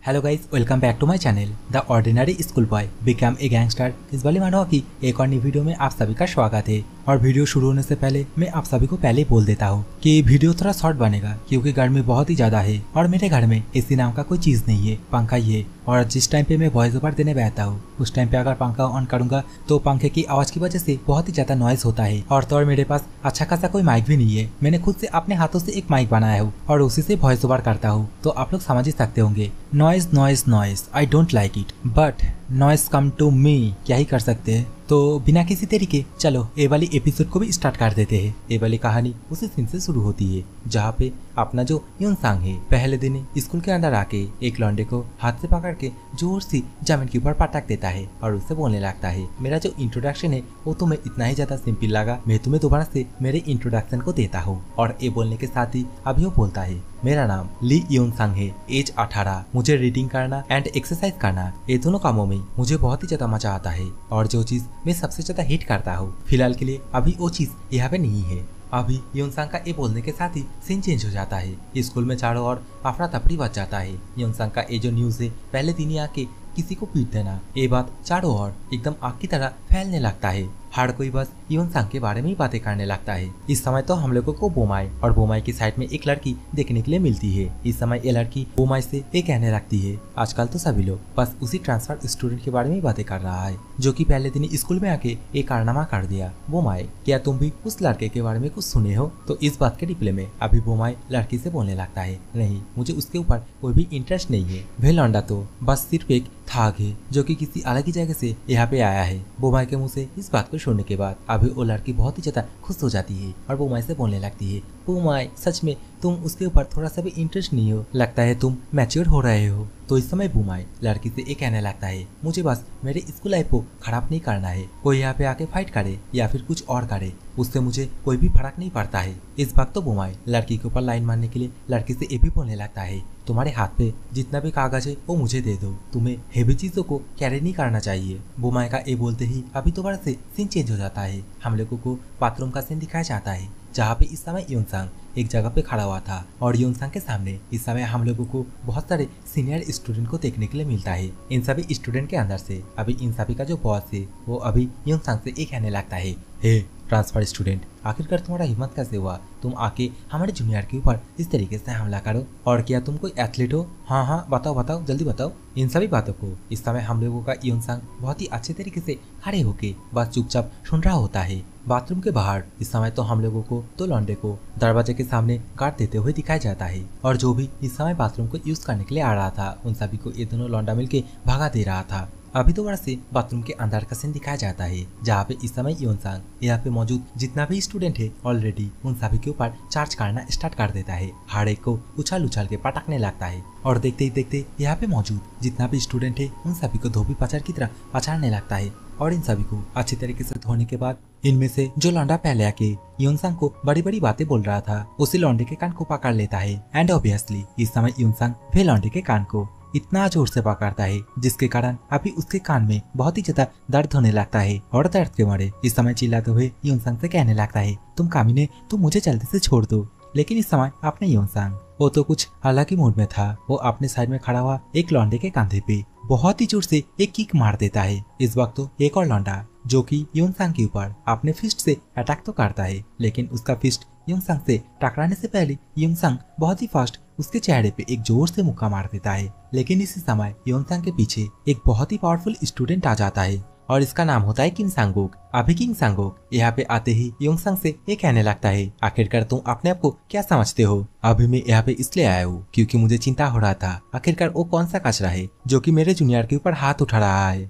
Hello guys, welcome back to my channel the ordinary school boy become a gangster. इस वाली मानव की एक और नई वीडियो में आप सभी का स्वागत है। और वीडियो शुरू होने से पहले मैं आप सभी को पहले बोल देता हूँ कि वीडियो थोड़ा शॉर्ट बनेगा क्योंकि गर्मी बहुत ही ज्यादा है और मेरे घर में एसी नाम का कोई चीज नहीं है, पंखा ही है। और जिस टाइम पे मैं वॉइस ओवर देने बैठता हूँ उस टाइम पे अगर पंखा ऑन करूंगा तो पंखे की आवाज की वजह से बहुत ही ज्यादा नॉइज होता है। और तो और मेरे पास अच्छा खासा कोई माइक भी नहीं है। मैंने खुद से अपने हाथों से एक माइक बनाया हूँ और उसी से वॉइस ओवर करता हूँ, तो आप लोग समझ ही सकते होंगे। Noise noise noise, I don't like it but noise come to me, क्या ही कर सकते हैं। तो बिना किसी तरीके चलो ये वाली एपिसोड को भी स्टार्ट कर देते हैं। ये वाली कहानी उसी सीन से शुरू होती है जहाँ पे अपना जो यूनसांग है पहले दिन स्कूल के अंदर आके एक लौंडे को हाथ से पकड़ के जोर से जमीन के ऊपर पटक देता है और उससे बोलने लगता है, मेरा जो इंट्रोडक्शन है वो तुम्हें इतना ही ज्यादा सिंपल लगा, मैं तुम्हें दोबारा से मेरे इंट्रोडक्शन को देता हूँ। और ये बोलने के साथ ही अभी वो बोलता है, मेरा नाम ली यूनसांग है, एज 18, मुझे रीडिंग करना एंड एक्सरसाइज करना ये दोनों कामों में मुझे बहुत ही ज्यादा मजा आता है। और जो चीज मैं सबसे ज्यादा हिट करता हूँ फिलहाल के लिए अभी वो चीज यहाँ पे नहीं है। अभी यूनसांग का ये बोलने के साथ ही सीन चेंज हो जाता है। स्कूल में चारों ओर अफरा तफरी बच जाता है। यूनसांग का ये जो न्यूज है पहले दिन ही आके किसी को पीट देना, ये बात चारों ओर एकदम आग की तरह फैलने लगता है। हर कोई बस यूनसांग के बारे में ही बातें करने लगता है। इस समय तो हम लोगों को बोमाई और बोमाई की साइड में एक लड़की देखने के लिए मिलती है। इस समय ये लड़की बोमाई से ये कहने लगती है, आजकल तो सभी लोग बस उसी ट्रांसफर स्टूडेंट के बारे में ही बातें कर रहा है जो कि पहले दिन स्कूल में आके एक कारनामा कर दिया। बोमाई, क्या तुम भी उस लड़के के बारे में कुछ सुने हो? तो इस बात के रिप्लाई में अभी बोमाई लड़की से बोलने लगता है, नहीं मुझे उसके ऊपर कोई भी इंटरेस्ट नहीं है, वे लौंडा तो बस सिर्फ एक थाग है जो कि किसी अलग ही जगह से यहाँ पे आया है। बोमाई के मुंह से इस बात को सुनने के बाद अभी वो लड़की बहुत ही ज्यादा खुश हो जाती है और बोमाई से बोलने लगती है, बोमाई सच में तुम उसके ऊपर थोड़ा सा भी इंटरेस्ट नहीं हो, लगता है तुम मैच्योर हो रहे हो। तो इस समय बोमाई लड़की से ये कहने लगता है, मुझे बस मेरे स्कूल लाइफ को खराब नहीं करना है, कोई यहाँ पे आके फाइट करे या फिर कुछ और करे उससे मुझे कोई भी फर्क नहीं पड़ता है। इस वक्त तो बोमाई लड़की के ऊपर लाइन मारने के लिए लड़की से ये भी बोलने लगता है, तुम्हारे हाथ पे जितना भी कागज है वो मुझे दे दो, तुम्हें हेवी चीजों को कैरी नहीं करना चाहिए। बोमाई का ये बोलते ही अभी दोबारा से सीन चेंज हो जाता है। हम लोगों को बाथरूम का सीन दिखाया जाता है जहाँ पे इस समय यूनसांग एक जगह पे खड़ा हुआ था और यूनसांग के सामने इस समय हम लोगों को बहुत सारे सीनियर स्टूडेंट को देखने के लिए मिलता है। इन सभी स्टूडेंट के अंदर से अभी इन सभी का जो बॉस है वो अभी यूनसांग से एक कहने लगता है, हे ट्रांसफर स्टूडेंट, आखिरकार तुम्हारा हिम्मत कैसे हुआ तुम आके हमारे जूनियर के ऊपर इस तरीके से हमला करो? और क्या तुम कोई एथलीट हो? हाँ हाँ बताओ बताओ जल्दी बताओ। इन सभी बातों को इस समय हम लोगों का यूनसांग बहुत ही अच्छे तरीके से खड़े होके बस चुपचाप सुन रहा होता है। बाथरूम के बाहर इस समय तो हम लोगों को तो लौंडे को दरवाजे के सामने गार्ड देते हुए दिखाया जाता है और जो भी इस समय बाथरूम को यूज करने के लिए आ रहा था उन सभी को ये दोनों लौंडा मिलके भगा दे रहा था। अभी दोबारा से बाथरूम के अंदर का सीन दिखाया जाता है जहाँ पे इस समय यूनसांग यहाँ पे मौजूद जितना भी स्टूडेंट है ऑलरेडी उन सभी के ऊपर चार्ज करना स्टार्ट कर देता है। हर एक को उछाल उछाल के पटकने लगता है और देखते ही देखते यहाँ पे मौजूद जितना भी स्टूडेंट है उन सभी को धोबी पचार की तरह पचारने लगता है। और इन सभी को अच्छी तरीके से धोने के बाद इनमें से जो लौंडा पहले आके यूनसांग को बड़ी बड़ी बातें बोल रहा था उसी लौंडे के कान को पकड़ लेता है एंड ऑब्वियसली इस समय यूनसांग वे लौंडे के कान को इतना जोर से पकड़ता है जिसके कारण अभी उसके कान में बहुत ही ज्यादा दर्द होने लगता है और दर्द के मारे इस समय चिल्लाते हुए यूनसांग से कहने लगता है, तुम कामिने तुम मुझे जल्दी से छोड़ दो। लेकिन इस समय अपने यूनसांग वो तो कुछ अलग ही मूड में था। वो अपने साइड में खड़ा हुआ एक लौंडे के कंधे पे बहुत ही जोर से एक किक मार देता है। इस वक्त तो एक और लौंडा जो कि यूनसांग के ऊपर अपने फिस्ट से अटैक तो करता है लेकिन उसका फिस्ट यूनसांग से टकराने से पहले यूनसांग बहुत ही फास्ट उसके चेहरे पे एक जोर से मुक्का मार देता है। लेकिन इसी समय यूनसांग के पीछे एक बहुत ही पावरफुल स्टूडेंट आ जाता है और इसका नाम होता है किंग सांगुक। अभी किंग सांगुक यहाँ पे आते ही यूनसांग से ये कहने लगता है, आखिरकार तुम अपने आप को क्या समझते हो? अभी मैं यहाँ पे इसलिए आया हूँ क्योंकि मुझे चिंता हो रहा था आखिरकार वो कौन सा कचरा है जो कि मेरे जूनियर के ऊपर हाथ उठा रहा है।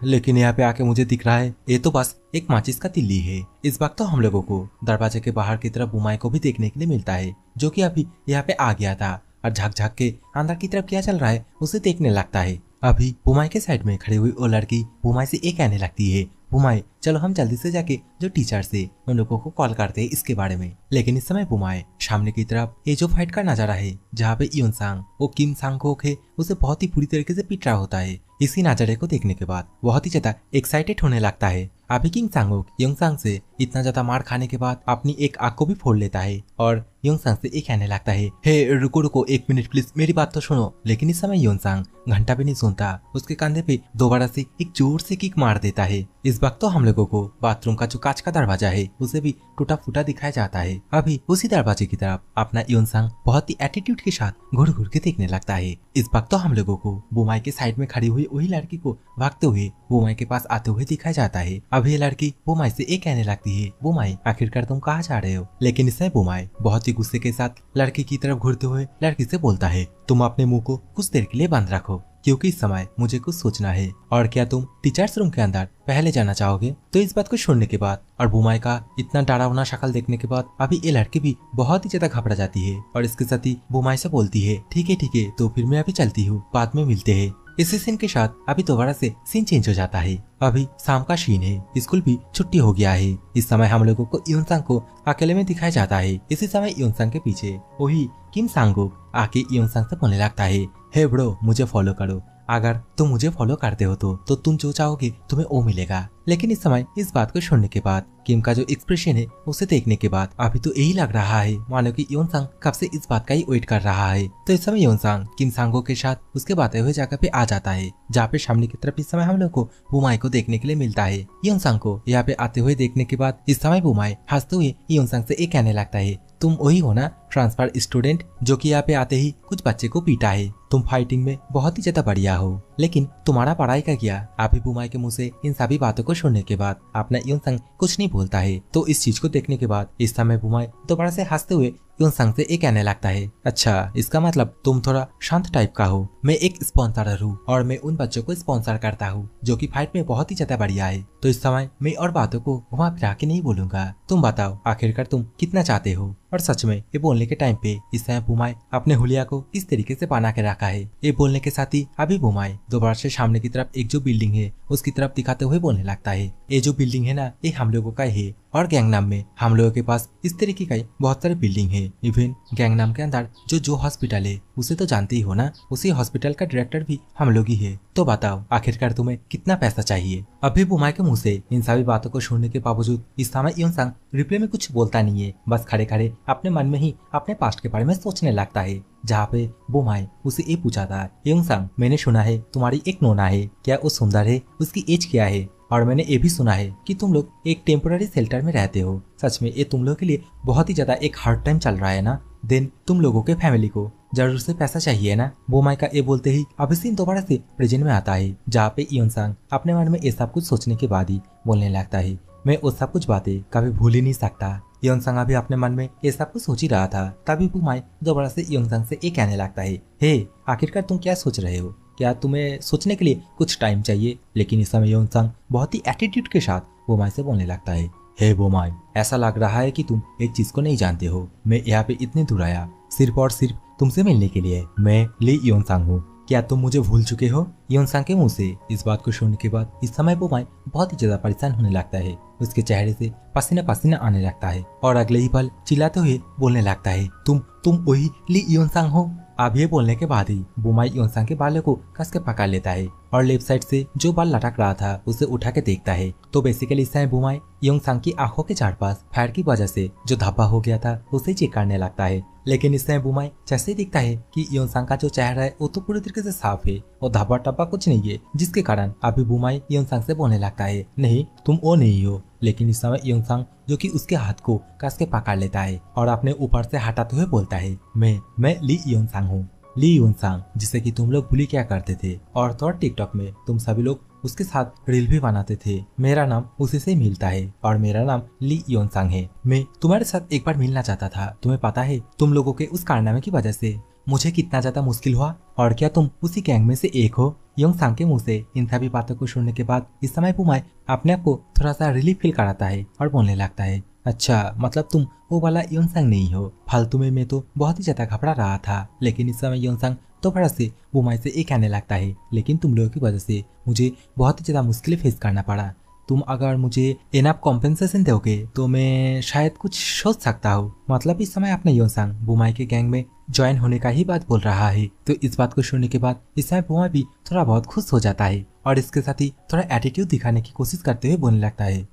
लेकिन यहाँ पे आके मुझे दिख रहा है ये तो बस एक माचिस का तिल्ली है। इस वक्त तो हम लोगों को दरवाजे के बाहर की तरफ बुमाई को भी देखने के लिए मिलता है जो कि अभी यहाँ पे आ गया था और झाक झाक के अंदर की तरफ क्या चल रहा है उसे देखने लगता है। अभी बुमाई के साइड में खड़ी हुई वो लड़की बुमाई से ये कहने लगती है, बुमाई चलो हम जल्दी से जाके जो टीचर से उन लोगों को कॉल करते हैं इसके बारे में। लेकिन इस समय बुमाई सामने की तरफ ये जो फाइट का नजारा है जहाँ पे यूनसांग वो किम सांगोक है उसे बहुत ही बुरी तरीके से पीट रहा होता है। इसी नजारे को देखने के बाद बहुत ही ज्यादा एक्साइटेड होने लगता है। अभी किंग सांगुक योंगसांग से इतना ज्यादा मार खाने के बाद अपनी एक आंख को भी फोड़ लेता है और योंगसांग से ये कहने लगता है, हे रुको रुको 1 मिनट प्लीज, मेरी बात तो सुनो। लेकिन इस समय योंगसांग घंटा भी नहीं सुनता, उसके कंधे पे दोबारा से एक जोर से किक मार देता है। इस वक्त तो हम लोगों को बाथरूम का जो कांच का दरवाजा है उसे भी टूटा फूटा दिखाया जाता है। अभी उसी दरवाजे की तरफ अपना योंगसांग बहुत ही एटीट्यूड के साथ घुर घुर के देखने लगता है। इस वक्त तो हम लोगों को बुमाई के साइड में खड़ी हुई वही लड़की को भागते हुए बुमाई के पास आते हुए दिखाया जाता है। अभी ये लड़की बुमाई से ये कहने लगती है, बुमाई आखिरकार तुम कहाँ जा रहे हो? लेकिन इससे बुमाई बहुत ही गुस्से के साथ लड़की की तरफ घूरते हुए लड़की से बोलता है, तुम अपने मुंह को कुछ देर के लिए बंद रखो क्योंकि इस समय मुझे कुछ सोचना है। और क्या तुम टीचर्स रूम के अंदर पहले जाना चाहोगे? तो इस बात को सुनने के बाद और बुमाई का इतना डरावना शक्ल देखने के बाद अभी ये लड़की भी बहुत ही ज्यादा घबरा जाती है और इसके साथ ही बुमाई से बोलती है, ठीक है तो फिर मैं अभी चलती हूँ, बाद में मिलते हैं। इसी सीन के साथ अभी दोबारा से सीन चेंज हो जाता है। अभी शाम का सीन है, स्कूल भी छुट्टी हो गया है। इस समय हम लोगों को योंगसांग को अकेले में दिखाया जाता है। इसी समय योंगसांग के पीछे वही किम सांगुक आके योंगसांग से बोलने लगता है, हे ब्रो मुझे फॉलो करो, अगर तुम मुझे फॉलो करते हो तो तुम जो चाहोगे तुम्हें वो मिलेगा। लेकिन इस समय इस बात को सुनने के बाद किम का जो एक्सप्रेशन है उसे देखने के बाद अभी तो यही लग रहा है मानो कि योंगसांग कब से इस बात का ही वेट कर रहा है। तो इस समय योंगसांग किम सांगुक के साथ उसके बातें हुए जगह पे आ जाता है, जहाँ पे सामने की तरफ इस समय हम लोग को बुमाई को देखने के लिए मिलता है। योंगसांग को यहाँ पे आते हुए देखने के बाद इस समय बुमाई हंसते हुए योंगसांग से ये कहने लगता है, तुम वही हो ना ट्रांसफर स्टूडेंट जो कि यहाँ पे आते ही कुछ बच्चे को पीटा है? तुम फाइटिंग में बहुत ही ज्यादा बढ़िया हो, लेकिन तुम्हारा पढ़ाई का क्या? अभी बुमाई के मुंह से इन सभी बातों को सुनने के बाद अपना योंगसांग कुछ नहीं बोलता है। तो इस चीज को देखने के बाद इस समय बुमाई दोबारा से हंसते हुए योंगसांग से ये कहने लगता है, अच्छा इसका मतलब तुम थोड़ा शांत टाइप का हो। मैं एक स्पॉन्सर हूँ और मैं उन बच्चों को स्पॉन्सर करता हूँ जो कि फाइट में बहुत ही ज्यादा बढ़िया है। तो इस समय मैं और बातों को घुमा फिरा के नहीं बोलूंगा। तुम बताओ आखिरकार तुम कितना चाहते हो? और सच में ये बोलने के टाइम पे इस समय बुमाई अपने हुलिया को इस तरीके से बना के रखा है। ये बोलने के साथ ही अभी बुमाई दोबारा से सामने की तरफ एक जो बिल्डिंग है उसकी तरफ दिखाते हुए बोलने लगता है, ये जो बिल्डिंग है ना ये हम लोगों का है और गैंगनाम में हम लोगों के पास इस तरीके का बहुत सारे बिल्डिंग है। इवन गैंगनाम के अंदर जो हॉस्पिटल है उसे तो जानते ही हो ना, उसी हॉस्पिटल का डायरेक्टर भी हम लोग ही है। तो बताओ आखिरकार तुम्हें कितना पैसा चाहिए? अभी बुमाई के मुंह से इन सभी बातों को सुनने के बावजूद इस समय योंगसांग रिप्ले में कुछ बोलता नहीं है, बस खड़े खड़े अपने मन में ही अपने पास्ट के बारे में सोचने लगता है। जहाँ पे बुमाई उसे ये पूछा था, योंगसांग मैंने सुना है तुम्हारी एक नोना है, क्या वो सुंदर है? उसकी एज क्या है? और मैंने ये भी सुना है कि तुम लोग एक टेम्पोररी शेल्टर में रहते हो। सच में ये तुम लोगों के लिए बहुत ही ज्यादा एक हार्ड टाइम चल रहा है ना? देन तुम लोगों के फैमिली को जरूर से पैसा चाहिए ना? बुमाई का ये बोलते ही अभी सीन दोबारा से प्रेजेंट में आता है, जहाँ पे योंगसांग अपने मन में ये सब कुछ सोचने के बाद ही बोलने लगता है, मैं वो सब कुछ बातें कभी भूल ही नहीं सकता। योंगसांग अभी अपने मन में ये सब कुछ सोच ही रहा था, तभी बुमाई दोबारा से योंगसांग से ये कहने लगता है, हे आखिरकार तुम क्या सोच रहे हो? क्या तुम्हें सोचने के लिए कुछ टाइम चाहिए? लेकिन इस समय योंगसांग बहुत ही एटीट्यूड के साथ बुमाई से बोलने लगता है, हे बुमाई ऐसा लग रहा है कि तुम एक चीज को नहीं जानते हो। मैं यहाँ पे इतनी दूर आया सिर्फ और सिर्फ तुमसे मिलने के लिए। मैं ली योंगसांग हूँ, क्या तुम मुझे भूल चुके हो? योंगसांग के मुंह से इस बात को सुनने के बाद इस समय बुमाई बहुत ही ज्यादा परेशान होने लगता है। उसके चेहरे से पसीना पसीना आने लगता है और अगले ही पल चिल्लाते हुए बोलने लगता है, तुम वही ली योंगसांग हो? अब ये बोलने के बाद ही बुमाई योंगसांग के बालों को कस के पकड़ लेता है और लेफ्ट साइड से जो बाल लटक रहा था उसे उठा के देखता है। तो बेसिकली इस समय बुमाई योंगसांग की आंखों के चारपास फायर की वजह से जो धब्बा हो गया था उसे चेक करने लगता है। लेकिन इस समय बुमाई जैसे दिखता है कि योंगसांग का जो चेहरा है वो तो पूरी तरीके से साफ है और धब्बा टब्बा कुछ नहीं है, जिसके कारण अभी बुमाई योंगसांग से बोलने लगता है, नहीं तुम वो नहीं हो। लेकिन इस समय योंगसांग जो कि उसके हाथ को कस के पकड़ लेता है और अपने ऊपर से हटाते हुए बोलता है, मैं ली योंगसांग हूँ। ली योंगसांग जिसे कि तुम लोग भूली क्या करते थे और तो टिकटॉक में तुम सभी लोग उसके साथ रील भी बनाते थे। मेरा नाम उसी से मिलता है और मेरा नाम ली योंगसांग है। मैं तुम्हारे साथ एक बार मिलना चाहता था। तुम्हें पता है तुम लोगों के उस कारनामे की वजह से मुझे कितना ज्यादा मुश्किल हुआ और क्या तुम उसी गैंग में से एक हो? योंगसांग के मुंह से इन सभी बातों को सुनने के बाद इस समय बुमाई अपने आप को थोड़ा सा रिलीफ फील कराता है और बोलने लगता है, अच्छा मतलब तुम वो वाला योंगसांग नहीं हो। फालतू में मैं तो बहुत ही ज्यादा घबरा रहा था। लेकिन इस समय योंगसांग दोबारा से बुमाई से ये कहने लगता है, लेकिन तुम लोगों की वजह से मुझे बहुत ही ज्यादा मुश्किलें फेस करना पड़ा। तुम अगर मुझे इनफ कॉम्पेंसेशन दोगे तो मैं शायद कुछ सोच सकता हूँ। मतलब इस समय अपने योनसांग बुमाई के गैंग में ज्वाइन होने का ही बात बोल रहा है। तो इस बात को सुनने के बाद इस समय बुमाई भी थोड़ा बहुत खुश हो जाता है और इसके साथ ही थोड़ा एटीट्यूड दिखाने की कोशिश करते हुए बोलने लगता है,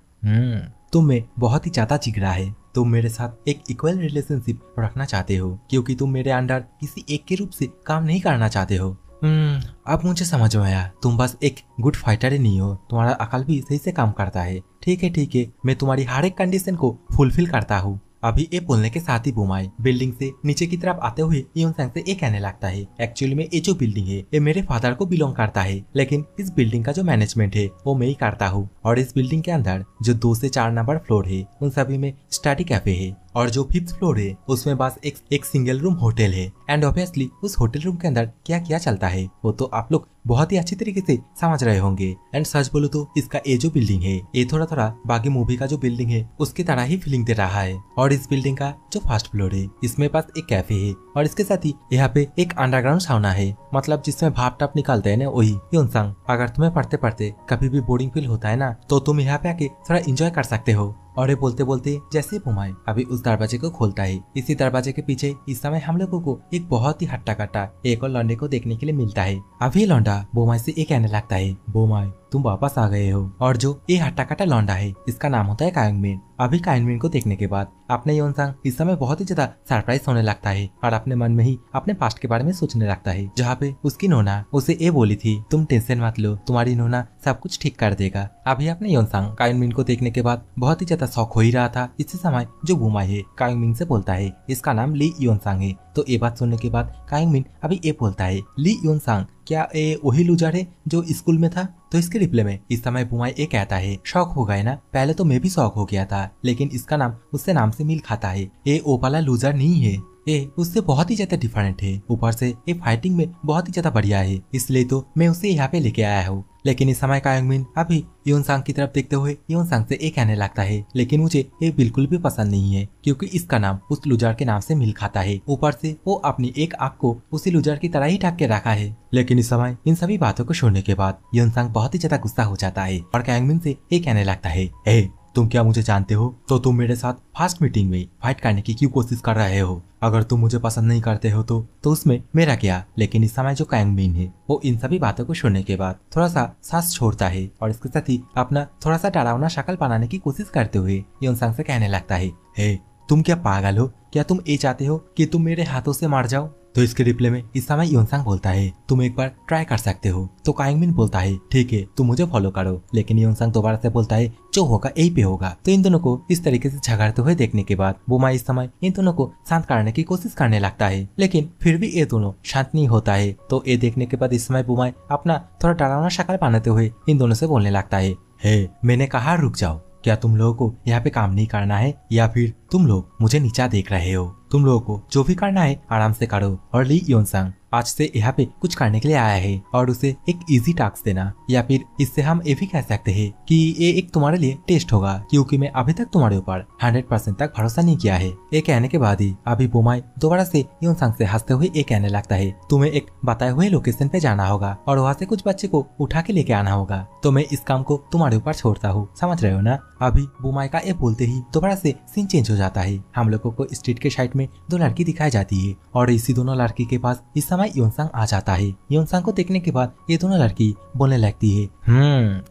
तुम में बहुत ही ज्यादा जिगरा है। तुम मेरे साथ एक इक्वल रिलेशनशिप रखना चाहते हो क्योंकि तुम मेरे अंडर किसी एक के रूप से काम नहीं करना चाहते हो। अब मुझे समझ में आया, तुम बस एक गुड फाइटर ही नहीं हो, तुम्हारा अकल भी सही से काम करता है। ठीक है, मैं तुम्हारी हर एक कंडीशन को फुलफिल करता हूँ। अभी ये बोलने के साथ ही बुमाई बिल्डिंग से नीचे की तरफ आते हुए योनसांग से ये कहने लगता है, एक्चुअली में ये जो बिल्डिंग है ये मेरे फादर को बिलोंग करता है, लेकिन इस बिल्डिंग का जो मैनेजमेंट है वो मैं ही करता हूँ। और इस बिल्डिंग के अंदर जो 2 से 4 नंबर फ्लोर है उन सभी में स्टडी कैफे है और जो 5th फ्लोर है उसमें बस एक सिंगल रूम होटल है। एंड ऑब्वियसली उस होटल रूम के अंदर क्या क्या चलता है वो तो आप लोग बहुत ही अच्छी तरीके से समझ रहे होंगे। एंड सच बोलो तो इसका ये जो बिल्डिंग है ये थोड़ा बाकी मूवी का जो बिल्डिंग है उसकी तरह ही फीलिंग दे रहा है। और इस बिल्डिंग का जो 1st फ्लोर है इसमें पास एक कैफे है और इसके साथ ही यहाँ पे एक अंडरग्राउंड साउना है, मतलब जिसमें भाप टाप निकालते हैं ना वही। योनसांग, अगर तुम्हें पढ़ते पढ़ते कभी भी बोरिंग फील होता है ना तो तुम यहाँ पे आके थोड़ा एंजॉय कर सकते हो। और ये बोलते बोलते जैसे बुमाई अभी उस दरवाजे को खोलता है, इसी दरवाजे के पीछे इस समय हम लोगों को एक बहुत ही हट्टा कट्टा एक और लौंडे को देखने के लिए मिलता है। अभी लौंडा बुमाई से ये कहने लगता है, बुमाई तुम वापस आ गए हो। और जो ये हट्टा कट्टा लौंडा है इसका नाम होता है कायंगमिन। अभी कायंगमिन को देखने के बाद अपने योनसांग इस समय बहुत ही ज्यादा सरप्राइज होने लगता है और अपने मन में ही अपने पास्ट के बारे में सोचने लगता है, जहाँ पे उसकी नोना उसे ये बोली थी, तुम टेंशन मत लो, तुम्हारी नोना सब कुछ ठीक कर देगा। अभी अपने योनसांग कायंगमिन को देखने के बाद बहुत ही ज्यादा शौक हो ही रहा था। इसी समय जो बुमाई है कायंगमिन से बोलता है, इसका नाम ली योनसांग है। तो ये बात सुनने के बाद कायंगमिन अभी ये बोलता है, ली योनसांग क्या ये वही लूजर है जो स्कूल में था? तो इसके रिप्लाई में इस समय बुमाई ये कहता है, शौक हो गए ना, पहले तो मैं भी शौक हो गया था, लेकिन इसका नाम उससे नाम से मिल खाता है। ये ओ वाला लूजर नहीं है, ये उससे बहुत ही ज्यादा डिफरेंट है। ऊपर से ये फाइटिंग में बहुत ही ज्यादा बढ़िया है, इसलिए तो मैं उसे यहाँ पे लेके आया हूँ। लेकिन इस समय कायंगमिन अभी योनसांग की तरफ देखते हुए योनसांग से ये कहने लगता है, लेकिन मुझे ये बिल्कुल भी पसंद नहीं है क्योंकि इसका नाम उस लूजर के नाम से मिल खाता है। ऊपर से वो अपनी एक आंख को उसी लूजर की तरह ही ढक के रखा है। लेकिन इस समय इन सभी बातों को सुनने के बाद योनसांग बहुत ही ज्यादा गुस्सा हो जाता है और कायंगमिन से ये कहने लगता है, तुम क्या मुझे जानते हो? तो तुम मेरे साथ फर्स्ट मीटिंग में फाइट करने की क्यों कोशिश कर रहे हो? अगर तुम मुझे पसंद नहीं करते हो तो उसमें मेरा क्या? लेकिन इस समय जो कायंगमिन है वो इन सभी बातों को सुनने के बाद थोड़ा सा सांस छोड़ता है और इसके साथ ही अपना थोड़ा सा डरावना शक्ल बनाने की कोशिश करते हुए योनसांग से कहने लगता है, तुम क्या पागल हो? क्या तुम ये चाहते हो कि तुम मेरे हाथों से मार जाओ? तो इसके रिप्लाई में इस समय योनसांग बोलता है, तुम एक बार ट्राई कर सकते हो। तो कायंगमिन बोलता है, ठीक है तुम मुझे फॉलो करो। लेकिन योनसांग दोबारा से बोलता है, जो होगा यही पे होगा। तो इन दोनों को इस तरीके से झगड़ते हुए देखने के बाद बुमाई इस समय इन दोनों को शांत करने की कोशिश करने लगता है, लेकिन फिर भी ये दोनों शांत नहीं होता है। तो ये देखने के बाद इस समय बुमाई अपना थोड़ा डरावना शक्ल बनाते हुए इन दोनों से बोलने लगता है, मैंने कहा रुक जाओ, क्या तुम लोगों को यहाँ पे काम नहीं करना है या फिर तुम लोग मुझे नीचा देख रहे हो? तुम लोगों को जो भी करना है आराम से करो। और ली योनसांग आज से यहाँ पे कुछ करने के लिए आया है और उसे एक इजी टास्क देना, या फिर इससे हम ये भी कह सकते हैं कि ये एक तुम्हारे लिए टेस्ट होगा क्योंकि मैं अभी तक तुम्हारे ऊपर 100% तक भरोसा नहीं किया है। ये कहने के बाद ही अभी बुमाई दोबारा से योनसांग से हंसते हुए ये कहने लगता है, तुम्हें एक बताए हुए लोकेशन पे जाना होगा और वहाँ से कुछ बच्चे को उठा के लेके आना होगा। तो मैं इस काम को तुम्हारे ऊपर छोड़ता हूँ, समझ रहे हो ना? अभी बुमाई का ये बोलते ही दोबारा से सीन चेंज हो जाता है। हम लोगों को स्ट्रीट के साइड में 2 लड़की दिखाई जाती है और इसी दोनों लड़की के पास इस समय योनसांग आ जाता है। योनसांग को देखने के बाद ये दोनों लड़की बोलने लगती है,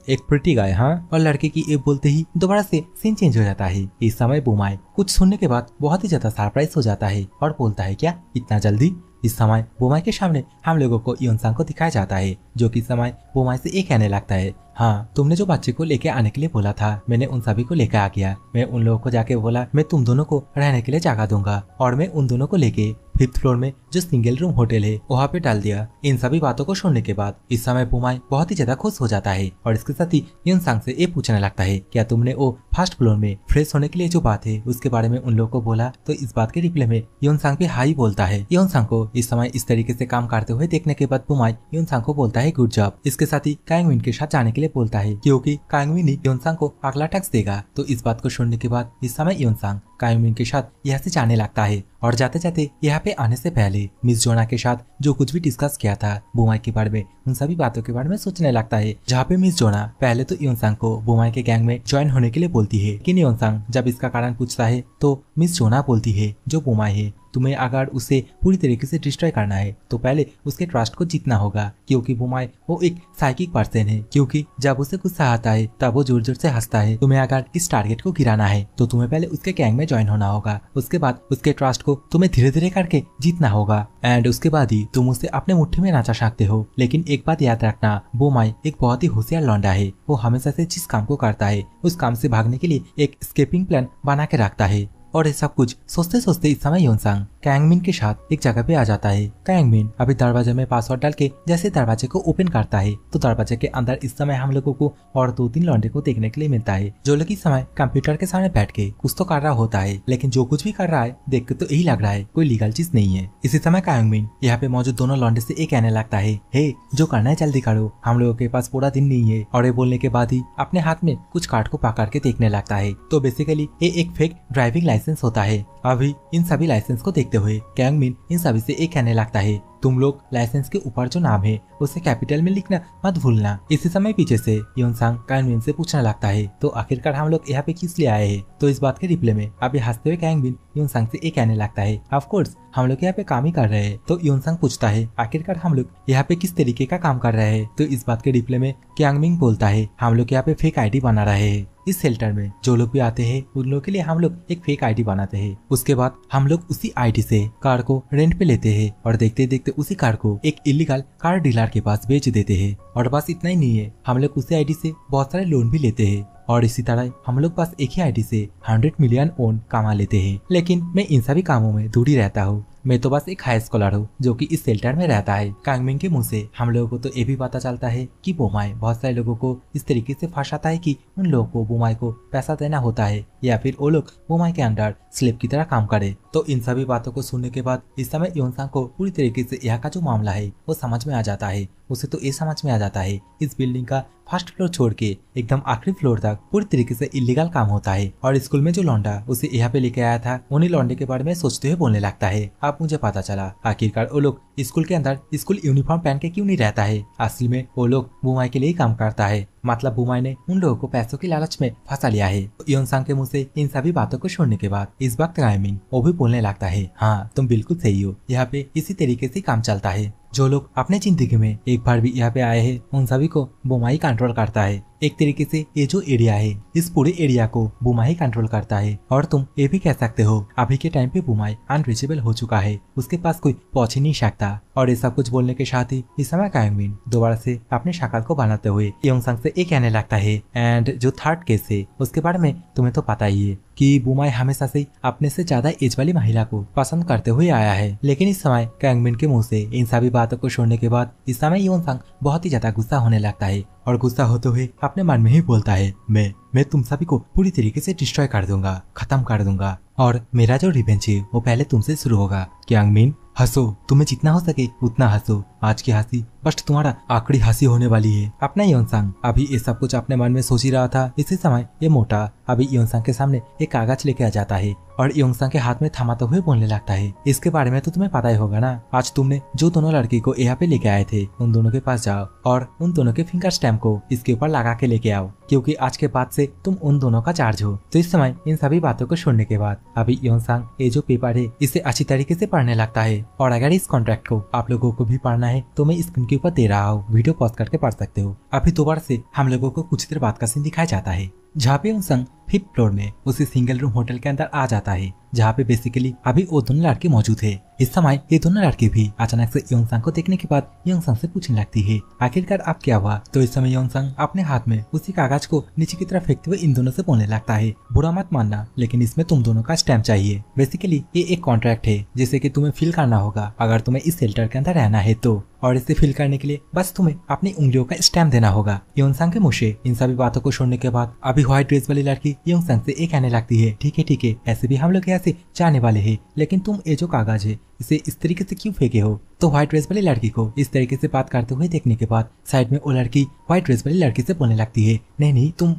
एक प्रिटी गाय, हाँ? और लड़के की ये बोलते ही दोबारा से सीन चेंज हो जाता है। इस समय बुमाई कुछ सुनने के बाद बहुत ही ज्यादा सरप्राइज हो जाता है और बोलता है, क्या इतना जल्दी? इस समय बुमाई के सामने हम लोगों को योनसांग को दिखाया जाता है, जो कि समय बुमाई से ये कहने लगता है, हाँ तुमने जो बच्चे को लेके आने के लिए बोला था मैंने उन सभी को लेकर आ गया। मैं उन लोगों को जाके बोला मैं तुम दोनों को रहने के लिए जगह दूंगा और मैं उन दोनों को लेके 5th फ्लोर में जो सिंगल रूम होटल है वहाँ पे डाल दिया। इन सभी बातों को सुनने के बाद इस समय बुमाई बहुत ही ज्यादा खुश हो जाता है और इसके साथ ही योनसांग से ये पूछने लगता है, क्या तुमने वो 1st फ्लोर में फ्रेश होने के लिए जो बात है उसके बारे में उन लोगों को बोला? तो इस बात के रिप्लाई में योनसांग भी हाई बोलता है। योनसांग को इस समय इस तरीके से काम करते हुए देखने के बाद बुमाई योनसांग को बोलता है, गुड जॉब। इसके साथ ही कायंगमिन के साथ जाने के लिए लिए बोलता है क्योंकि कांगमिन योनसांग को अगला टैक्स देगा। तो इस बात को सुनने के बाद इस समय योनसांग कांगमिन के साथ यहाँ से जाने लगता है और जाते जाते यहाँ पे आने से पहले मिस जोना के साथ जो कुछ भी डिस्कस किया था बुमाई के बारे में, उन सभी बातों के बारे में सोचने लगता है। जहाँ पे मिस जोना पहले तो योनसांग को बुमाई के गैंग में ज्वाइन होने के लिए बोलती है, लेकिन योनसांग जब इसका कारण पूछता है तो मिस जोना बोलती है जो बुमाई है, तुम्हें अगर उसे पूरी तरीके से डिस्ट्रॉय करना है तो पहले उसके ट्रस्ट को जीतना होगा, क्योंकि बुमाई वो एक साइकिक पर्सन है, क्योंकि जब उसे गुस्सा आता है तब वो जोर जोर से हंसता है। तुम्हें अगर इस टारगेट को गिराना है तो तुम्हें पहले उसके गैंग में ज्वाइन होना होगा, उसके बाद उसके ट्रस्ट को तुम्हें धीरे धीरे करके जीतना होगा एंड उसके बाद ही तुम उसे अपने मुट्ठी में नाचा सकते हो। लेकिन एक बात याद रखना, बुमाई एक बहुत ही होशियार लौंडा है, वो हमेशा से जिस काम को करता है उस काम से भागने के लिए एक स्केपिंग प्लान बना के रखता है। और ये सब कुछ सोचते सोचते इस समय योनसांग कांगमिन के साथ एक जगह पे आ जाता है। कांगमिन अभी दरवाजे में पासवर्ड डाल के जैसे दरवाजे को ओपन करता है तो दरवाजे के अंदर इस समय हम लोगों को और 2-3 लौंडे को देखने के लिए मिलता है, जो लोग इस समय कंप्यूटर के सामने बैठ के कुछ तो कर रहा होता है, लेकिन जो कुछ भी कर रहा है देख के तो यही लग रहा है कोई लीगल चीज नहीं है। इसी समय कांगमिन यहाँ पे मौजूद दोनों लौंडे से ये कहने लगता है, हे जो करना है जल्दी करो, हम लोगों के पास पूरा दिन नहीं है। और ये बोलने के बाद ही अपने हाथ में कुछ कार्ड को पकड़ के देखने लगता है। तो बेसिकली ये एक फेक ड्राइविंग लाइसेंस होता है। अभी इन सभी लाइसेंस को देखते हुए कांगमिन इन सभी से एक कहने लगता है, तुम लोग लाइसेंस के ऊपर जो नाम है उसे कैपिटल में लिखना मत भूलना। इसी समय पीछे से योनसांग कांगमिन से पूछने लगता है, तो आखिरकार हम लोग यहाँ पे किस लिए आए हैं? तो इस बात के रिप्लाई में अभी हंसते हुए कांगमिन योनसांग से एक कहने लगता है, ऑफ कोर्स हम लोग यहाँ पे काम ही कर रहे हैं। तो योनसांग पूछता है, आखिरकार हम लोग यहाँ पे किस तरीके का काम कर रहे हैं? तो इस बात के रिप्लाई में कांगमिन बोलता है, हम लोग यहाँ पे फेक आईडी बना रहे हैं। इस शेल्टर में जो लोग भी आते हैं उन लोगों के लिए हम लोग एक फेक आईडी बनाते हैं। उसके बाद हम लोग उसी आईडी से कार को रेंट पे लेते हैं और देखते देखते उसी कार को एक इलीगल कार डीलर के पास बेच देते हैं। और बस इतना ही नहीं है, हम लोग उसी आईडी से बहुत सारे लोन भी लेते हैं और इसी तरह हम लोग बस एक ही आईडी से 100 मिलियन ओन कमा लेते हैं। लेकिन मैं इन सभी कामों में दूर ही रहता हूँ, मैं तो बस एक हाई स्कॉलर हूँ जो कि इस शेल्टर में रहता है। कांगमिन के मुंह से हम लोगों को तो ये भी पता चलता है कि बुमाई बहुत सारे लोगों को इस तरीके से फंसाता है कि उन लोगों को बुमाई को पैसा देना होता है या फिर वो लोग बुमाई के अंडर स्लेव की तरह काम करे। तो इन सभी बातों को सुनने के बाद इस समय योनसांग को पूरी तरीके से यहाँ का जो मामला है वो समझ में आ जाता है। उसे तो ये समझ में आ जाता है इस बिल्डिंग का फर्स्ट फ्लोर छोड़ के एकदम आखिरी फ्लोर तक पूरी तरीके से इलीगल काम होता है। और स्कूल में जो लौंडा उसे यहाँ पे लेके आया था उन्हीं लौंडे के बारे में सोचते हुए बोलने लगता है, अब मुझे पता चला आखिरकार वो लोग स्कूल के अंदर स्कूल यूनिफॉर्म पहन के क्यों नहीं रहता है। असली में वो लोग बुमाई के लिए काम करता है, मतलब बुमाई ने उन लोगों को पैसों की लालच में फंसा लिया है। योनसांग के मुंह से इन सभी बातों को सुनने के बाद इस वक्त कांगमिन वो भी बोलने लगता है, हाँ तुम बिल्कुल सही हो, यहाँ पे इसी तरीके से काम चलता है। जो लोग अपने जिंदगी में एक बार भी यहाँ पे आए हैं उन सभी को बुमाई कंट्रोल करता है। एक तरीके से ये जो एरिया है इस पूरे एरिया को बुमाई कंट्रोल करता है। और तुम ये भी कह सकते हो अभी के टाइम पे बुमाई अनरीचेबल हो चुका है, उसके पास कोई पहुंच ही नहीं सकता। और ये सब कुछ बोलने के साथ ही इस समय कांगमिन दोबारा से अपने शक्ल को बनाते हुए योनसांग से ये कहने लगता है, एंड जो थर्ड केस है उसके बारे में तुम्हें तो पता ही है कि बुमाई हमेशा से अपने से ज्यादा एज वाली महिला को पसंद करते हुए आया है। लेकिन इस समय कांगमिन के मुंह से इन सभी बातों को सुनने के बाद इस समय योनसांग बहुत ही ज्यादा गुस्सा होने लगता है और गुस्सा होते हुए अपने मन में ही बोलता है, मैं तुम सभी को पूरी तरीके से डिस्ट्रॉय कर दूंगा, खत्म कर दूंगा और मेरा जो रिवेंज है वो पहले तुमसे शुरू होगा। कांगमिन हंसो, तुम्हें जितना हो सके उतना हंसो, आज की हंसी बस तुम्हारा आखिरी हंसी होने वाली है। अपना योनसांग अभी ये सब कुछ अपने मन में सोच ही रहा था। इसी समय ये मोटा अभी योनसांग के सामने एक कागज लेके आ जाता है और योनसांग के हाथ में थमाते हुए बोलने लगता है, इसके बारे में तो तुम्हें पता ही होगा ना, आज तुमने जो दोनों लड़की को यहाँ पे लेके आए थे उन दोनों के पास जाओ और उन दोनों के फिंगर स्टैम्प को इसके ऊपर लगा के लेके आओ, क्योंकि आज के बाद से तुम उन दोनों का चार्ज हो। तो इस समय इन सभी बातों को सुनने के बाद अभी योनसांग ये जो पेपर है इसे अच्छी तरीके से पढ़ने लगता है। और अगर इस कॉन्ट्रैक्ट को आप लोगों को भी पढ़ना है तो मैं स्क्रीन के ऊपर दे रहा हूँ, वीडियो पॉज करके पढ़ सकते हो। अभी दोबारा से हम लोगों को कुछ देर बाद का सीन दिखाया जाता है जहाँ पे योनसांग 5th फ्लोर में उसी सिंगल रूम होटल के अंदर आ जाता है, जहाँ पे बेसिकली अभी वो दोनों लड़के मौजूद है। इस समय ये दोनों लड़के भी अचानक से योनसांग को देखने के बाद योनसांग से पूछने लगती है, आखिरकार अब क्या हुआ? तो इस समय योनसांग अपने हाथ में उसी कागज को नीचे की तरफ फेंकते हुए इन दोनों से बोलने लगता है, बुरा मत मानना लेकिन इसमें तुम दोनों का स्टैम्प चाहिए। बेसिकली ये एक कॉन्ट्रैक्ट है जिसे कि तुम्हें फिल करना होगा अगर तुम्हें इस शेल्टर के अंदर रहना है तो, और इसे फिल करने के लिए बस तुम्हें अपनी उंगलियों का स्टैम्प देना होगा। योनसांग के मुंह से इन सभी बातों को सुनने के बाद अभी व्हाइट ड्रेस वाली लड़की योंगसंग से ये कहने लगती है, ठीक है, ऐसे भी हम लोग यहाँ से जाने वाले हैं, लेकिन तुम ये जो कागज है इसे इस तरीके से क्यों फेंके हो। तो व्हाइट ड्रेस वाली लड़की को इस तरीके से बात करते हुए देखने के बाद साइड में वो लड़की व्हाइट ड्रेस वाली लड़की से बोलने लगती है, नहीं तुम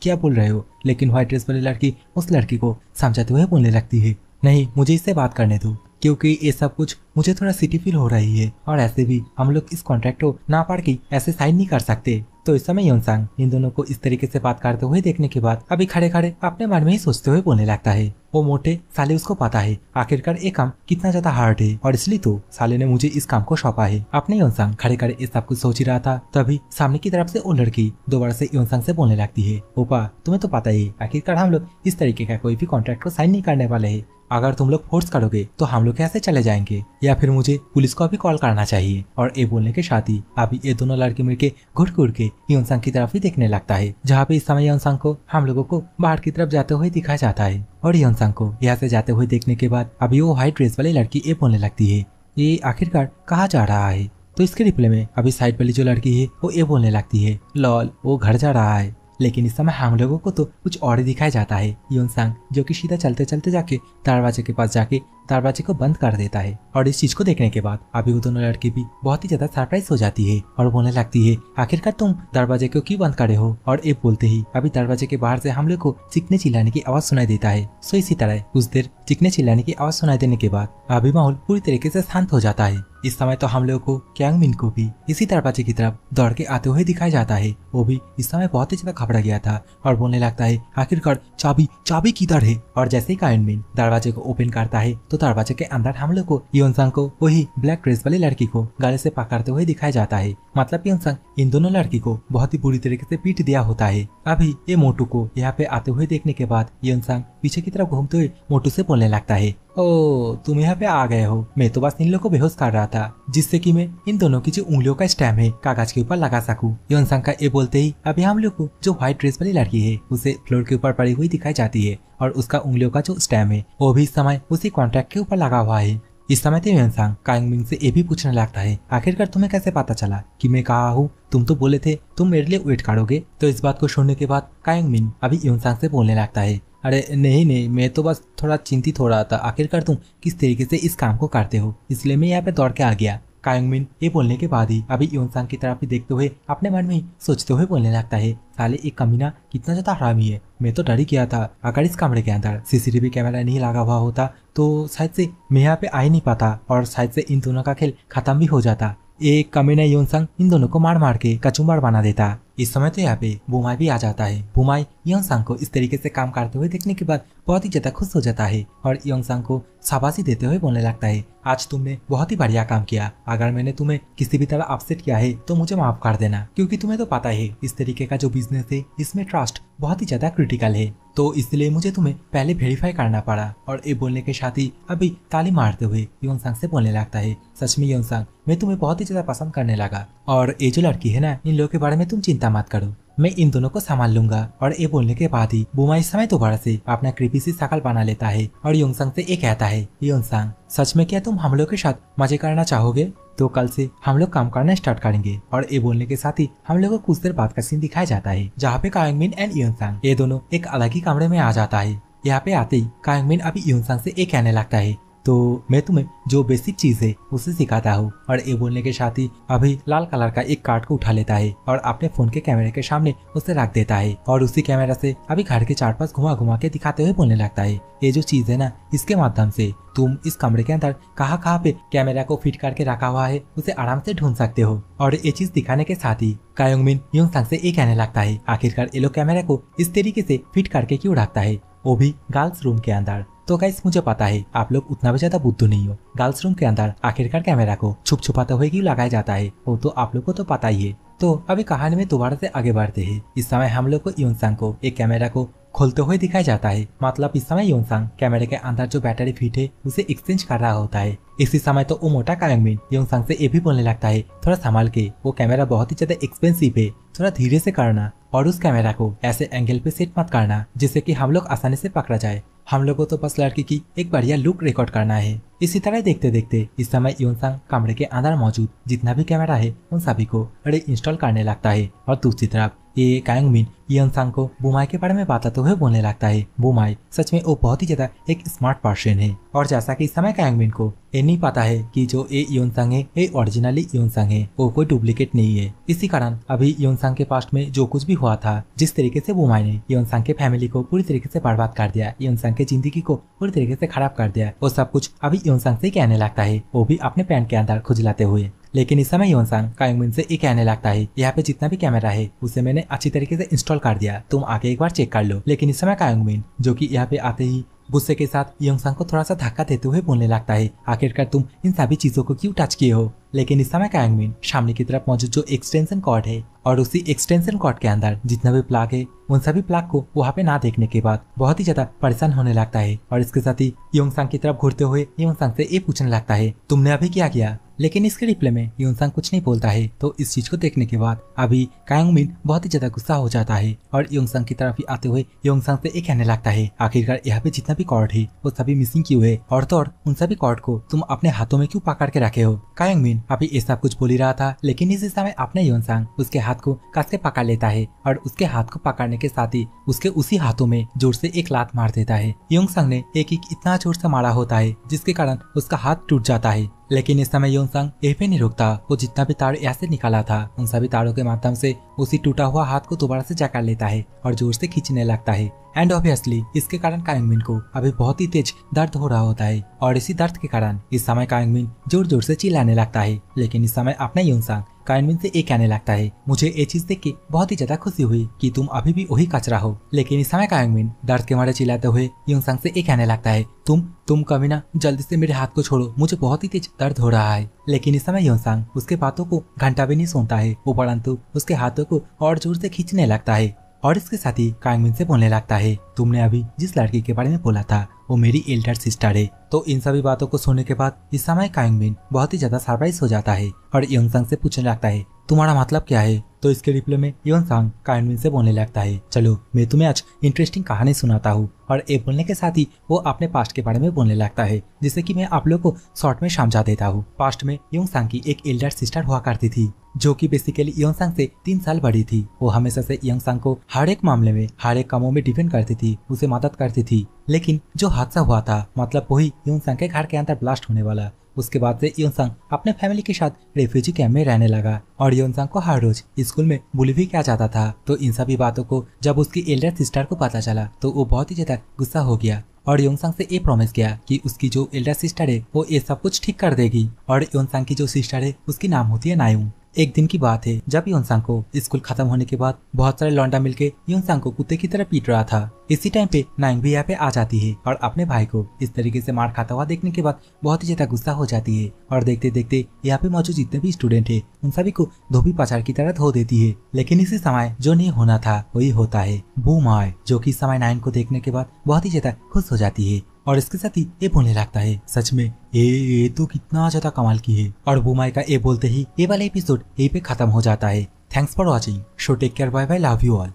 क्या बोल रहे हो। लेकिन व्हाइट ड्रेस वाली लड़की उस लड़की को समझाते हुए बोलने लगती है, नहीं मुझे इससे बात करने दो, क्योंकि ये सब कुछ मुझे थोड़ा सिटी फील हो रही है और ऐसे भी हम लोग इस कॉन्ट्रैक्ट को ना पढ़ के ऐसे साइन नहीं कर सकते। तो इस समय योंगसंग इन दोनों को इस तरीके से बात करते हुए देखने के बाद अभी खड़े खड़े अपने मन में ही सोचते हुए बोलने लगता है, वो मोटे साले उसको पता है आखिरकार ये काम कितना ज्यादा हार्ड है और इसलिए तो साले ने मुझे इस काम को सौंपा है। अपने योंगसंग खड़े खड़े इस सब कुछ सोच ही रहा था, तभी सामने की तरफ से वो लड़की दोबारा से योंगसंग से बोलने लगती है, ओपा तुम्हें तो पता ही आखिरकार हम लोग इस तरीके का कोई भी कॉन्ट्रैक्ट को साइन नहीं करने वाले है। अगर तुम लोग फोर्स करोगे तो हम लोग कैसे चले जाएंगे, या फिर मुझे पुलिस को अभी कॉल करना चाहिए। और ये बोलने के साथ ही अभी ये दोनों लड़के मिलके घुट के योंगसंग की तरफ ही देखने लगता है, जहाँ पे इस समय योंगसंग को हम लोगों को बाहर की तरफ जाते हुए दिखाया जाता है। और योंगसंग को यहाँ से जाते हुए देखने के बाद अभी वो व्हाइट ड्रेस वाली लड़की ये बोलने लगती है, ये आखिरकार कहाँ जा रहा है। तो इसके रिप्लाई में अभी साइड वाली जो लड़की है वो ये बोलने लगती है, लॉल वो घर जा रहा है। लेकिन इस समय हम लोगों को तो कुछ और ही दिखाया जाता है। योंगसंग जो कि सीधा चलते चलते जाके दरवाजे के पास जाके दरवाजे को बंद कर देता है। और इस चीज को देखने के बाद अभी वो दोनों लड़की भी बहुत ही ज्यादा सरप्राइज हो जाती है और बोलने लगती है, आखिरकार तुम दरवाजे को क्यों बंद करे हो। और ये बोलते ही अभी दरवाजे के बाहर से हम लोग को चीखने चिल्लाने की आवाज सुनाई देता है। सो इसी तरह कुछ देर चीखने चिल्लाने की आवाज सुनाई देने के बाद अभी माहौल पूरी तरीके से शांत हो जाता है। इस समय तो हम लोग को क्यांग मिन को भी इसी दरवाजे की तरफ दौड़ के आते हुए दिखाया जाता है। वो भी इस समय बहुत ही ज्यादा घबरा गया था और बोलने लगता है, आखिरकार चाबी किधर है। और जैसे ही क्यांग मिन दरवाजे को ओपन करता है तो दरवाजे के अंदर हम लोग को योंगसंग को वही ब्लैक ड्रेस वाली लड़की को गले से पकड़ते हुए दिखाया जाता है। मतलब योंगसंग इन दोनों लड़की को बहुत ही बुरी तरीके से पीट दिया होता है। अभी ये मोटू को यहाँ पे आते हुए देखने के बाद योंगसंग पीछे की तरफ घूमते हुए मोटू से बोलने लगता है, ओ तुम यहाँ पे आ गए हो, मैं तो बस इन लोगों को बेहोश कर रहा था जिससे कि मैं इन दोनों की जो उंगलियों का स्टैम्प है कागज के ऊपर लगा सकूं। योंगसंग का ये बोलते ही अभी हम लोग को जो व्हाइट ड्रेस वाली लड़की है उसे फ्लोर के ऊपर पड़ी हुई दिखाई जाती है और उसका उंगलियों का जो स्टैम्प है वो भी इस समय उसी कॉन्ट्रैक्ट के ऊपर लगा हुआ है। इस समय तो योंगसंग क्यांग मिन से ये भी पूछने लगता है, आखिरकार तुम्हें कैसे पता चला कि मैं कहा हूँ, तुम तो बोले थे तुम मेरे लिए वेट करोगे। तो इस बात को सुनने के बाद क्यांग मिन अभी योंगसंग से बोलने लगता है, अरे नहीं मैं तो बस थोड़ा चिंतित हो रहा था, आखिरकार तुम किस तरीके से इस काम को करते हो, इसलिए मैं यहाँ पे दौड़ के आ गया। क्यांग मिन ये बोलने के बाद ही अभी योंगसंग की तरफ ही देखते हुए अपने मन में ही सोचते हुए बोलने लगता है, साले एक कमीना कितना ज्यादा हरामी है, मैं तो डर ही गया था। अगर इस कमरे के अंदर सीसीटीवी कैमरा नहीं लगा हुआ होता तो शायद से मैं यहाँ पे आ ही नहीं पाता और शायद से इन दोनों का खेल खत्म भी हो जाता। एक कमीना योंगसंग इन दोनों को मार के कचुम्बर बना देता। इस समय तो यहाँ पे बुमाई भी आ जाता है। बुमाई योंगसंग को इस तरीके से काम करते हुए देखने के बाद बहुत ही ज्यादा खुश हो जाता है और योंगसंग को शाबाशी देते हुए बोलने लगता है, आज तुमने बहुत ही बढ़िया काम किया, अगर मैंने तुम्हें किसी भी तरह अपसेट किया है तो मुझे माफ कर देना, क्योंकि तुम्हें तो पता है इस तरीके का जो बिजनेस है इसमें ट्रस्ट बहुत ही ज्यादा क्रिटिकल है, तो इसलिए मुझे तुम्हें पहले वेरीफाई करना पड़ा। और ये बोलने के साथ ही अभी ताली मारते हुए योंगसंग से बोलने लगता है, सच में योंगसंग मैं तुम्हें बहुत ही ज्यादा पसंद करने लगा और ये जो लड़की है ना, इन लोगों के बारे में तुम चिंता मत करो, मैं इन दोनों को संभाल लूंगा। और ये बोलने के बाद ही बुमा इस समय दोबारा से अपना क्रीपी सी शकल बना लेता है और योंगसंग से ये कहता है, योंगसंग सच में क्या तुम हम लोग के साथ मजे करना चाहोगे, तो कल से हम लोग काम करना स्टार्ट करेंगे। और ये बोलने के साथ ही हम लोग को कुछ देर बाद का सीन दिखाया जाता है, जहाँ पे क्यांग मिन एंड योंगसंग ये दोनों एक अलग ही कमरे में आ जाता है। यहाँ पे आते ही क्यांग मिन अभी योंगसंग से ये कहने लगता है, तो मैं तुम्हें जो बेसिक चीज है उसे सिखाता हूँ। और ये बोलने के साथ ही अभी लाल कलर का एक कार्ड को उठा लेता है और अपने फोन के कैमरे के सामने उसे रख देता है और उसी कैमरा से अभी घर के चार पास घुमा के दिखाते हुए बोलने लगता है, ये जो चीज है ना, इसके माध्यम से तुम इस कमरे के अंदर कहाँ पे कैमरा को फिट करके रखा हुआ है उसे आराम से ढूंढ सकते हो। और ये चीज दिखाने के साथ ही क्यांग मिन योंगसंग से ये कहने लगता है, आखिरकार ये लोग कैमरा को इस तरीके से फिट करके क्यों रखता है, वो भी गर्ल्स रूम के अंदर। तो गाइस मुझे पता है आप लोग उतना भी ज्यादा बुद्धू नहीं हो, गर्ल्स रूम के अंदर आखिरकार कैमरा को छुपाते हुए क्यों लगाया जाता है वो तो आप लोग को तो पता ही है। तो अभी कहानी में दोबारा से आगे बढ़ते हैं। इस समय हम लोग को योंगसंग को एक कैमरा को खोलते हुए दिखाया जाता है, मतलब इस समय योंगसंग कैमरे के अंदर जो बैटरी फिट है उसे एक्सचेंज कर रहा होता है। इसी समय तो वो मोटा क्यांग मिन योंगसंग से ये भी बोलने लगता है, थोड़ा संभाल के, वो कैमरा बहुत ही ज्यादा एक्सपेंसिव है, थोड़ा धीरे से करना और उस कैमरा को ऐसे एंगल पे सेट मत करना जिससे कि हम लोग आसानी से पकड़ा जाए, हम लोगों को तो बस लड़की की एक बढ़िया लुक रिकॉर्ड करना है। इसी तरह देखते देखते इस समय योंगसंग कमरे के अंदर मौजूद जितना भी कैमरा है उन सभी को इंस्टॉल करने लगता है और दूसरी तरफ ये कांगमिन योंगसांग को बुमाई के बारे में बताते हुए बोलने लगता है। बुमाई सच में वो बहुत ही ज्यादा एक स्मार्ट पर्सन है और जैसा कि इस समय कांगमिन को ये नहीं पता है कि जो ये योंगसांग है ये ओरिजिनली योंगसांग है, वो कोई डुप्लीकेट नहीं है। इसी कारण अभी योंगसांग के पास्ट में जो कुछ भी हुआ था, जिस तरीके से बुमाई ने योंगसांग के फैमिली को पूरी तरीके से बर्बाद कर दिया, योंगसांग की जिंदगी को पूरी तरीके से खराब कर दिया, वो सब कुछ अभी योंगसांग से कहने लगता है, वो भी अपने पैंट के अंदर खुजलाते हुए। लेकिन इस समय योंगसांग कांगमिन से ये कहने लगता है, यहाँ पे जितना भी कैमरा है उसे मैंने अच्छी तरीके से इंस्टॉल कर दिया, तुम आके एक बार चेक कर लो। लेकिन इस समय कांगमिन जो कि यहाँ पे आते ही गुस्से के साथ योंगसांग को थोड़ा सा धक्का देते हुए बोलने लगता है, आखिरकार तुम इन सभी चीजों को क्यों टच किए हो। लेकिन इस समय कांगमिन सामने की तरफ मौजूद जो एक्सटेंशन कॉर्ड है और उसी एक्सटेंशन कॉर्ड के अंदर जितना भी प्लग है उन सभी प्लग को वहाँ पे ना देखने के बाद बहुत ही ज्यादा परेशान होने लगता है और इसके साथ ही योंगसांग की तरफ घूरते हुए योंगसांग से ये पूछने लगता है, तुमने अभी क्या किया। लेकिन इसके रिप्लाई में योंगसांग कुछ नहीं बोलता है। तो इस चीज को देखने के बाद अभी कांगमिन बहुत ही ज्यादा गुस्सा हो जाता है और योंगसांग की तरफ ही आते हुए योंगसांग से ये कहने लगता है, आखिरकार यहाँ पे जितना भी कॉर्ड है वो सभी मिसिंग क्यों है और तो और उन सभी कॉर्ड को तुम अपने हाथों में क्यों पकड़ के रखे हो। कांगमिन अभी ये सब कुछ बोल ही रहा था, लेकिन इसी समय अपने योंगसांग उसके हाथ को कस के पकड़ लेता है और उसके हाथ को पकड़ने के साथ ही उसके उसी हाथों में जोर से एक लात मार देता है। योंगसांग ने एक इतना जोर से मारा होता है जिसके कारण उसका हाथ टूट जाता है। लेकिन इस समय योंगसांग यहीं पे नहीं रुकता, वो जितना भी तार ऐसे निकाला था उन सभी तारों के माध्यम से उसी टूटा हुआ हाथ को दोबारा से जकड़ लेता है और जोर से खींचने लगता है। एंड ऑब्वियसली इसके कारण कांगमिन को अभी बहुत ही तेज दर्द हो रहा होता है और इसी दर्द के कारण इस समय कांगमिन जोर जोर से चिल्लाने लगता है। लेकिन इस समय अपना योंगसांग कांगमिन से ये कहने लगता है, मुझे ये चीज देख के बहुत ही ज्यादा खुशी हुई कि तुम अभी भी वही कचरा हो। लेकिन इस समय कांगमिन दर्द के मारे चिल्लाते हुए योंगसांग से ये कहने लगता है, तुम कभी ना जल्दी से मेरे हाथ को छोड़ो, मुझे बहुत ही तेज दर्द हो रहा है। लेकिन इस समय योंगसांग उसके बातों को घंटा भी नहीं सुनता है, वो परंतु उसके हाथों को और जोर से खींचने लगता है और इसके साथ ही कांगमिन से बोलने लगता है, तुमने अभी जिस लड़की के बारे में बोला था वो मेरी एल्डर सिस्टर है। तो इन सभी बातों को सुनने के बाद इस समय कांगमिन बहुत ही ज्यादा सरप्राइज हो जाता है और योंगसांग से पूछने लगता है, तुम्हारा मतलब क्या है। तो इसके रिप्लाई में योंगसांग कांगमिन से बोलने लगता है, चलो मैं तुम्हें आज इंटरेस्टिंग कहानी सुनाता हूँ। और ये बोलने के साथ ही वो अपने पास्ट के बारे में बोलने लगता है, जिससे कि मैं आप लोगों को शॉर्ट में समझा देता हूँ। पास्ट में योंगसांग की एक एल्डर सिस्टर हुआ करती थी जो कि बेसिकली योंगसांग से 3 साल बड़ी थी। वो हमेशा से योंगसांग को हर एक मामले में हर एक कामों में डिफेंड करती थी, उसे मदद करती थी। लेकिन जो हादसा हुआ था मतलब वही योंगसांग के घर के अंदर ब्लास्ट होने वाला, उसके बाद से योंगसांग अपने फैमिली के साथ रेफ्यूजी कैंप में रहने लगा और योंगसांग को हर रोज स्कूल में बुली भी किया जाता था। तो इन सभी बातों को जब उसकी एल्डर सिस्टर को पता चला तो वो बहुत ही ज्यादा गुस्सा हो गया और योंगसांग से ये प्रॉमिस किया कि उसकी जो एल्डर सिस्टर है वो ये सब कुछ ठीक कर देगी। और योंगसांग की जो सिस्टर है उसकी नाम होती है नायुंग। एक दिन की बात है जब योंगसांग को स्कूल खत्म होने के बाद बहुत सारे लौंडा मिलके योंगसांग को कुत्ते की तरह पीट रहा था। इसी टाइम पे नायुंग भी यहाँ पे आ जाती है और अपने भाई को इस तरीके से मार खाता हुआ देखने के बाद बहुत ही ज्यादा गुस्सा हो जाती है और देखते देखते यहाँ पे मौजूद जितने भी स्टूडेंट है उन सभी को धोबी पछाड़ की तरह धो देती है। लेकिन इसी समय जो नहीं होना था वही होता है। बुमाई जो कि इस समय नायुंग को देखने के बाद बहुत ही ज्यादा खुश हो जाती है और इसके साथ ही ये बोलने लगता है, सच में ये तो कितना ज्यादा कमाल की है। और बुमाई का ये बोलते ही ये वाला एपिसोड यहीं पे खत्म हो जाता है। Thanks for watching, so take care, bye bye, love you all.